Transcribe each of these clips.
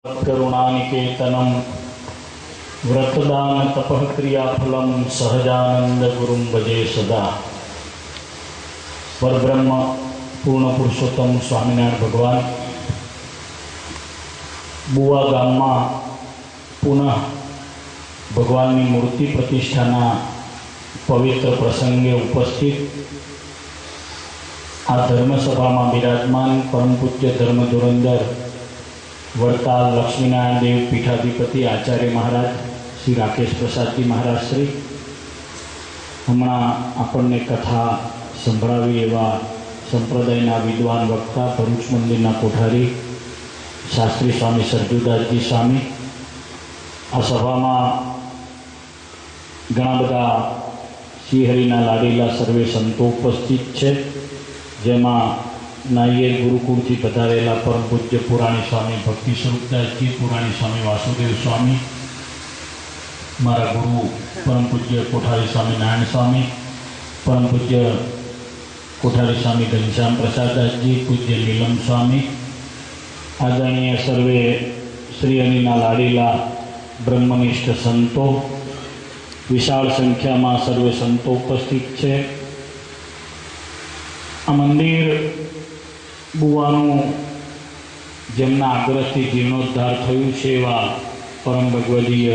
करुणानिकेतनं व्रतदान तपः क्रियाफलं सहजानंद गुरुं भजे सदा। परब्रह्म पूर्ण पुरुषोत्तम स्वामिनारायण भगवान बुआ गामમાં पुनः भगवानની મૂર્તિ પ્રતિષ્ઠાના પવિત્ર પ્રસંગે ઉપસ્થિત આ ધર્મસભામાં બિરાજમાન પરમ પૂજ્ય ધર્મ ધુરંધર वड़ताल लक्ष्मीनारायण देव पीठाधिपति आचार्य महाराज श्री राकेश प्रसाद जी महाराज श्री हमणा आपने कथा संभळावी एवा संप्रदायना विद्वान वक्ता भरूच मंदिरना कोठारी शास्त्री स्वामी सरजूदास जी स्वामी आ सभा में घणा बधा श्रीहरिना लाडीला सर्वे संतो उपस्थित है, जेमा नायिर गुरुकुल थी पधारेला परम पूज्य पुराणी स्वामी भक्ति स्वरूपदास जी, पुराणी स्वामी वासुदेव स्वामी, मारा गुरु परम पूज्य कोठारी स्वामी नारायण स्वामी, परम पूज्य कोठारी स्वामी घनश्याम प्रसाद दास जी, पूज्य नीलम स्वामी, आदरणीय सर्वे श्री हरिना लाडीला ब्रह्मनिष्ठ संतो, विशाल संख्या में सर्वे संतो उपस्थित है। आ मंदिर बुवानु जेमना आग्रहथी जीर्णोद्धार थयुं छे एवा परम भगवदीय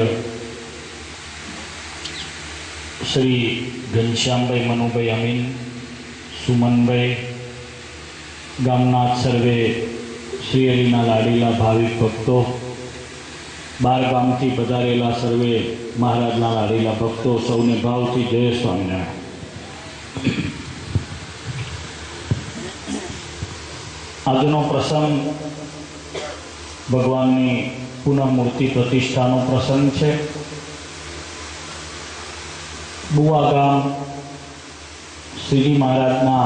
श्री घनश्यामभाई मनुभाई अमीन सुमनभाई गामना सर्वे श्री हरिना लाडीला भाविक भक्तों, बार गामथी पधारेला सर्वे महाराजना लाडीला भक्तों, सौने भावथी जय स्वामिनारायण। आजनो प्रसंग भगवाननी पुनः मूर्ति प्रतिष्ठानो प्रसंग है। बुआ गाम श्रीजी महाराजना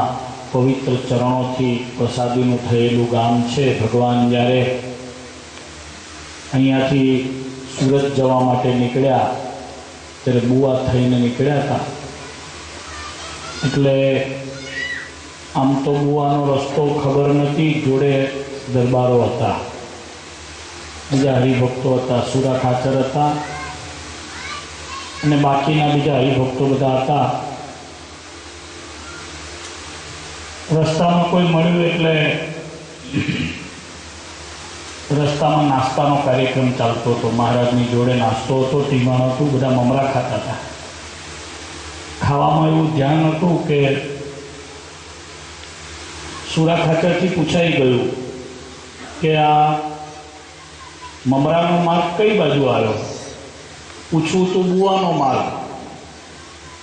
पवित्र चरणों थी प्रसादीनु थयेलू गाम है। भगवान ज्यारे अहींयाथी सूरत जवा माटे निकळ्या त्यारे बुआ थईने निकळ्या था। एटले आम तो बुआनो रस्तो खबर नथी, जोड़े दरबारो हता, बीजा हरिभक्तो हता, सुरा खाचर हता अने बाकीना बीजा हरिभक्तो बधा हता। रस्तामां कोई मळ्युं एटले रस्तामां नाસ્તાનો कार्यक्रम चालतो હતો। महाराजनी जोड़े नास्तो हतो, टीमाण हतुं, बधा ममरा खाता हता। खावामां एवुं ध्यान हतुं के सूरा खाचर थी पूछाई गयु कि आ ममरानो मार्ग कई बाजू आव्यो। पूछवुं तो बुआनो मार्ग,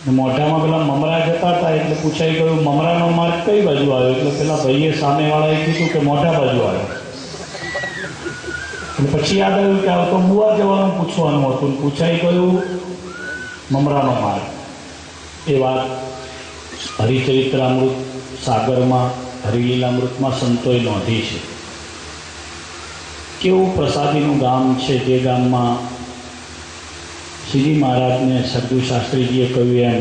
मोढामां पेला ममरा जता हता एटले पूछाई गयु ममरानो मार्ग कई बाजू आव्यो। एटले पेला भाईए सामेवाळाए कीधुं के मोढा बाजू आव्यो। पछी याद आव्युं के आ तो बुआ जवानुं पूछवानुं हतुं, पूछाई गयु ममरानो मार्ग। ए वात हरिचरित्रामृत सागरमां हरिलीलामृत में संतोए नोंधी है। केवुं प्रसादीनु गाम है, जे गाम में श्रीजी महाराज ने सरजू शास्त्रीजीए कह्युं एम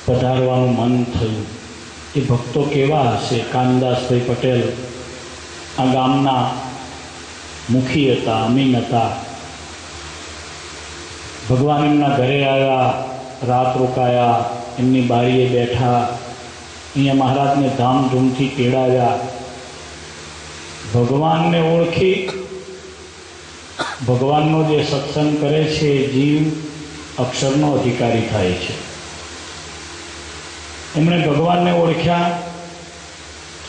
पधारवानुं मन थयुं। ए भक्तो केवा हशे। कानदासभाई पटेल आ गामना मुखी हता, अमीन हता। भगवान एमना घरे आव्या, रात रोकाया, एमनी बारीए बैठा, अहींया महाराज ने धामधूम थी तेड़ाव्या। भगवान ने ओळखी भगवाननो जे सत्संग करे छे जीव अक्षरनो अधिकारी थाय छे। एमणे भगवान ने ओळख्या,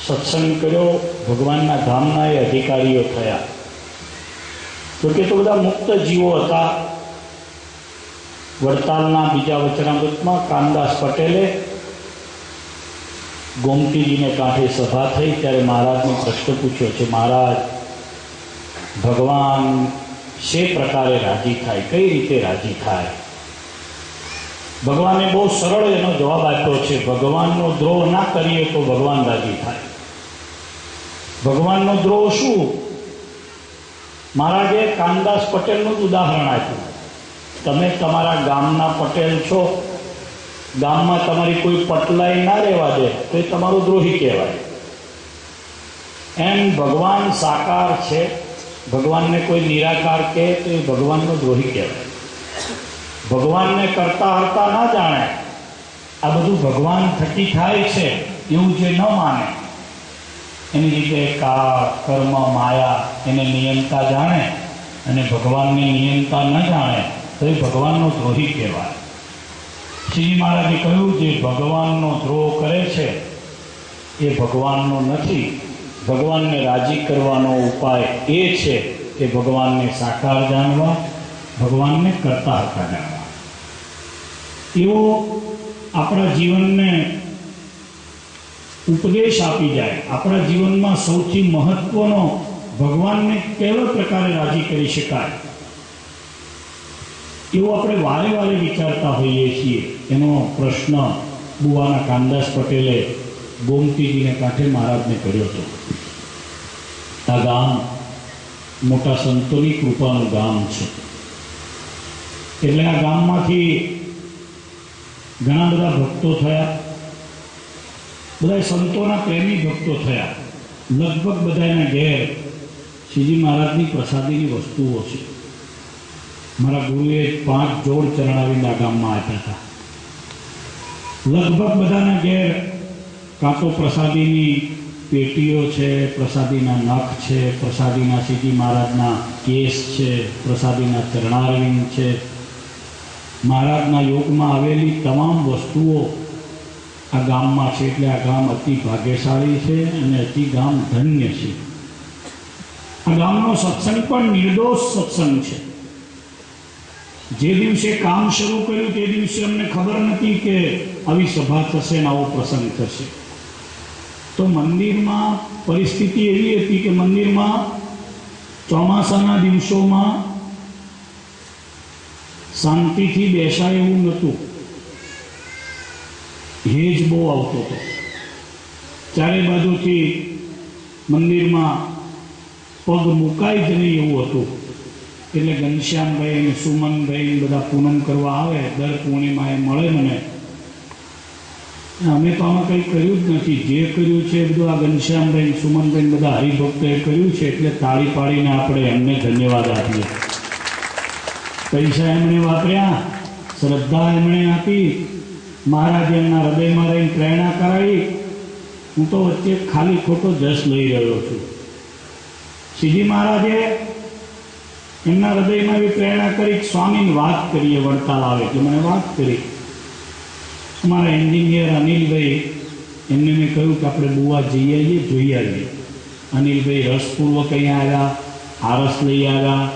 सत्संग कर्यो, भगवानना धामना ए अधिकारीओ थया। तो के तो बधा मुक्त जीवो हता। वड़तालना बीजा वचनामृतमां कानदास पटेले गोमती जी ने कांठे सभा थी त्यारे महाराज ने प्रश्न पूछ्यो छे, महाराज भगवान शे प्रकारे राजी थाय, कई रीते राजी थाय? भगवाने बहुत सरल एनो जवाब आप्यो छे, भगवाननो द्रोह ना करीए तो भगवान राजी थाय। भगवाननो द्रोह शुं? महाराजे कानदास पटेलनुं उदाहरण आप्युं। तमे तमारा गामना पटेल छो, गाम में तमारी कोई पटलाई ना रेवा दे तो तमारो द्रोही कहवाय। एम भगवान साकार छे ભગવાનને કોઈ નિરાકાર કહે તો એ ભગવાનનો દ્રોહી કહેવાય. ભગવાનને કરતા હરતા ન જાણે, આ બધું ભગવાન થકી થાય છે એવું જે ન માને, એની રીતે કાળ, કર્મ, માયા એને નિયંતા જાણે અને ભગવાનને નિયંતા ન જાણે તો એ ભગવાનનો દ્રોહી કહેવાય. શ્રીજી મહારાજે કહ્યું, જે ભગવાનનો દ્રોહ કરે છે એ ભગવાનનો નથી. ભગવાનને રાજી કરવાનો ઉપાય એ છે કે ભગવાનને સાકાર જાણવા, ભગવાનને કરતા હરતા જાણવા. એવો આપણા જીવનને ઉપદેશ આપી જાય. આપણા જીવનમાં સૌથી મહત્વનો ભગવાનને કેવા પ્રકારે રાજી કરી શકાય એવું આપણે વારે વારે વિચારતા હોઈએ છીએ. એનો પ્રશ્ન બુવાના કામદાસ પટેલે ગોમતીજીને કાંઠે મહારાજને કર્યો હતો. આ ગામ મોટા સંતોની કૃપાનું ગામ છે. એટલે આ ગામમાંથી ઘણા બધા ભક્તો થયા, બધા સંતોના પ્રેમી ભક્તો થયા. લગભગ બધાના ઘેર શ્રીજી મહારાજની પ્રસાદીની વસ્તુઓ છે. મારા ગુરુએ 5 જોડ ચરણાવીને આ ગામમાં આપ્યા હતા. લગભગ બધાના ઘેર કાં તો પ્રસાદીની પેટીઓ છે, પ્રસાદીના નખ છે, પ્રસાદીના શ્રીજી મહારાજના કેસ છે, પ્રસાદીના ચરણારવિંદ છે. મહારાજના યોગમાં આવેલી તમામ વસ્તુઓ આ ગામમાં છે. એટલે આ ગામ અતિ ભાગ્યશાળી છે અને અતિ ગામ ધન્ય છે. આ ગામનો સત્સંગ પણ નિર્દોષ સત્સંગ છે. જે દિવસે કામ શરૂ કર્યું તે દિવસે અમને ખબર નથી કે આવી સભા થશે ને આવો પ્રસંગ થશે. તો મંદિરમાં પરિસ્થિતિ એવી હતી કે મંદિરમાં ચોમાસાના દિવસોમાં શાંતિથી બેસાય એવું નહોતું. હેજ બહુ આવતો હતો. ચારે બાજુથી મંદિરમાં પગ મુકાય જ નહીં એવું હતું. એટલે ઘનશ્યામભાઈ અને સુમનભાઈ બધા પૂનમ કરવા આવે. દર પૂર્ણિમાએ મળે મને. અમે તો આમાં કંઈ કર્યું જ નથી. જે કર્યું છે એ બધું આ ઘનશ્યામભાઈ, સુમનભાઈ બધા હરિભક્તોએ કર્યું છે. એટલે તાળી પાડીને આપણે એમને ધન્યવાદ આપીએ. પૈસા એમણે વાપર્યા, શ્રદ્ધા એમણે આપી, મહારાજ એમના હૃદયમાં રહીને પ્રેરણા કરાવી. હું તો વચ્ચે ખાલી ખોટો જશ લઈ રહ્યો છું. શ્રીજી મહારાજે એમના હૃદયમાં એવી પ્રેરણા કરી. સ્વામીને વાત કરીએ વડતાલ આવે એટલે મને વાત કરી. અમારા એન્જિનિયર અનિલભાઈ, એમને મેં કહ્યું કે આપણે બુવા જઈ આવીએ, જોઈ આવીએ. અનિલભાઈ રસપૂર્વક અહીંયા આવ્યા, આરસ લઈ આવ્યા.